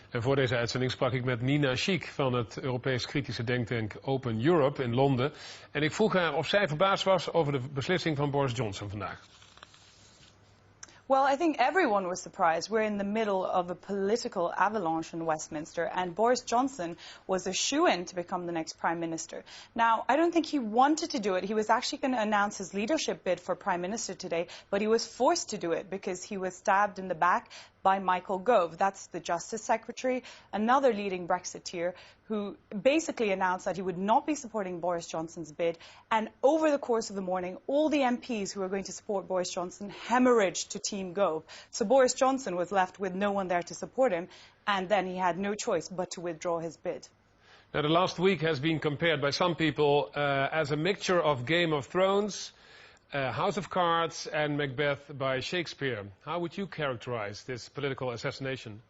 En voor deze uitzending sprak ik met Nina Schick van het Europees kritische denktank Open Europe in Londen. En ik vroeg haar of zij verbaasd was over de beslissing van Boris Johnson vandaag. Well, I think everyone was surprised. We're in the middle of a political avalanche in Westminster, and Boris Johnson was a shoo-in to become the next Prime Minister. Now, I don't think he wanted to do it. He was actually going to announce his leadership bid for Prime Minister today, but he was forced to do it because he was stabbed in the back by Michael Gove. That's the Justice Secretary, another leading Brexiteer, who basically announced that he would not be supporting Boris Johnson's bid. And over the course of the morning, all the MPs who were going to support Boris Johnson hemorrhaged to Team Gove. So Boris Johnson was left with no one there to support him, and then he had no choice but to withdraw his bid. Now, the last week has been compared by some people as a mixture of Game of Thrones, House of Cards and Macbeth by Shakespeare. How would you characterize this political assassination?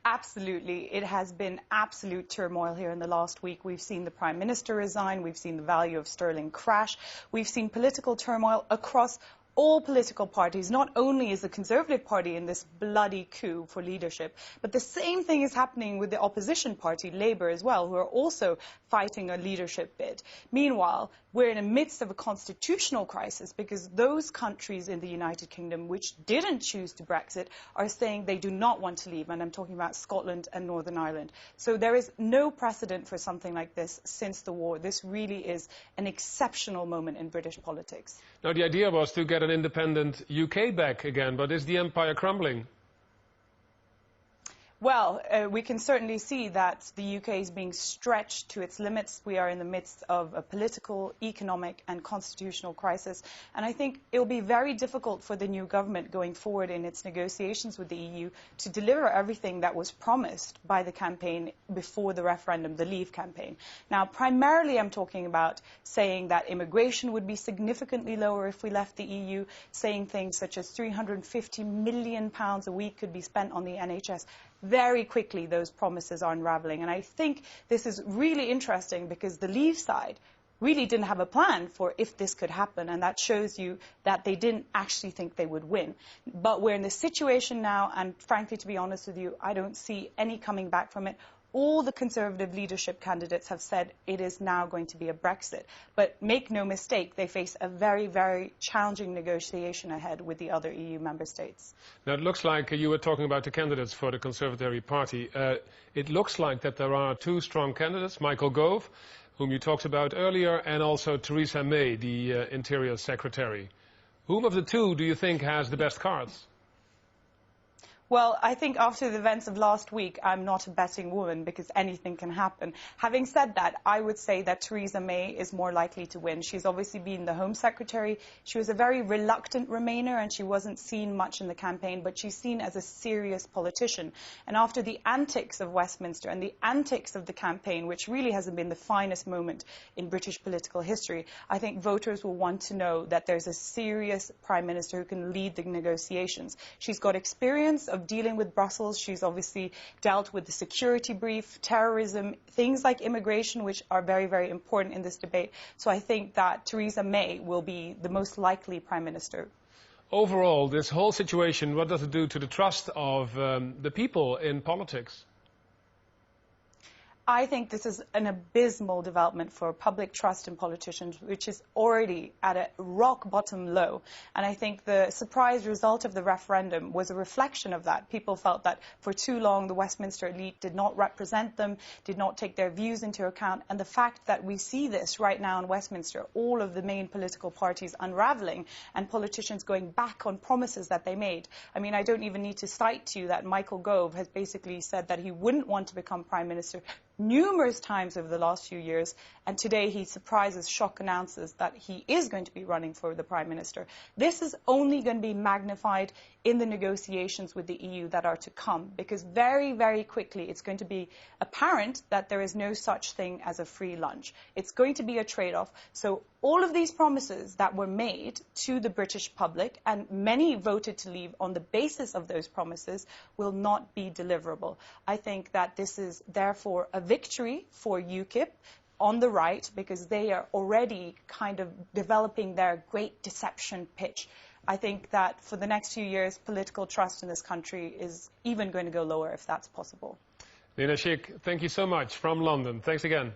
Absolutely. It has been absolute turmoil here in the last week. We've seen the Prime Minister resign. We've seen the value of sterling crash. We've seen political turmoil across all political parties. Not only is the Conservative Party in this bloody coup for leadership, but the same thing is happening with the opposition party, Labour, as well, who are also fighting a leadership bid. Meanwhile, we're in the midst of a constitutional crisis because those countries in the United Kingdom which didn't choose to Brexit are saying they do not want to leave, and I'm talking about Scotland and Northern Ireland. So there is no precedent for something like this since the war. This really is an exceptional moment in British politics. Now, the idea was to get an independent UK back again, but is the empire crumbling? Well, we can certainly see that the UK is being stretched to its limits. We are in the midst of a political, economic and constitutional crisis. And I think it will be very difficult for the new government going forward in its negotiations with the EU to deliver everything that was promised by the campaign before the referendum, the Leave campaign. Now, primarily I'm talking about saying that immigration would be significantly lower if we left the EU, saying things such as £350 million a week could be spent on the NHS. Very quickly, those promises are unravelling. And I think this is really interesting because the Leave side really didn't have a plan for if this could happen. And that shows you that they didn't actually think they would win. But we're in this situation now. And frankly, to be honest with you, I don't see any coming back from it. All the Conservative leadership candidates have said it is now going to be a Brexit. But make no mistake, they face a very, very challenging negotiation ahead with the other EU member states. Now, it looks like you were talking about the candidates for the Conservative Party. It looks like that there are two strong candidates, Michael Gove, whom you talked about earlier, and also Theresa May, the Interior Secretary. Whom of the two do you think has the best cards? Well, I think after the events of last week, I'm not a betting woman because anything can happen. Having said that, I would say that Theresa May is more likely to win. She's obviously been the Home Secretary. She was a very reluctant Remainer and she wasn't seen much in the campaign, but she's seen as a serious politician. And after the antics of Westminster and the antics of the campaign, which really hasn't been the finest moment in British political history, I think voters will want to know that there's a serious Prime Minister who can lead the negotiations. She's got experience of dealing with Brussels. She's obviously dealt with the security brief, terrorism, things like immigration, which are very, very important in this debate. So I think that Theresa May will be the most likely Prime Minister. Overall, this whole situation, what does it do to the trust of the people in politics? I think this is an abysmal development for public trust in politicians, which is already at a rock-bottom low. And I think the surprise result of the referendum was a reflection of that. People felt that for too long the Westminster elite did not represent them, did not take their views into account. And the fact that we see this right now in Westminster, all of the main political parties unravelling and politicians going back on promises that they made. I mean, I don't even need to cite to you that Michael Gove has basically said that he wouldn't want to become Prime Minister numerous times over the last few years, and today he surprises, shock announces that he is going to be running for the Prime Minister. This is only going to be magnified in the negotiations with the EU that are to come, because very, very quickly it's going to be apparent that there is no such thing as a free lunch. It's going to be a trade-off. So all of these promises that were made to the British public, and many voted to leave on the basis of those promises, will not be deliverable. I think that this is therefore a victory for UKIP on the right, because they are already kind of developing their great deception pitch. I think that for the next few years, political trust in this country is even going to go lower if that's possible. Nina Schick, thank you so much from London. Thanks again.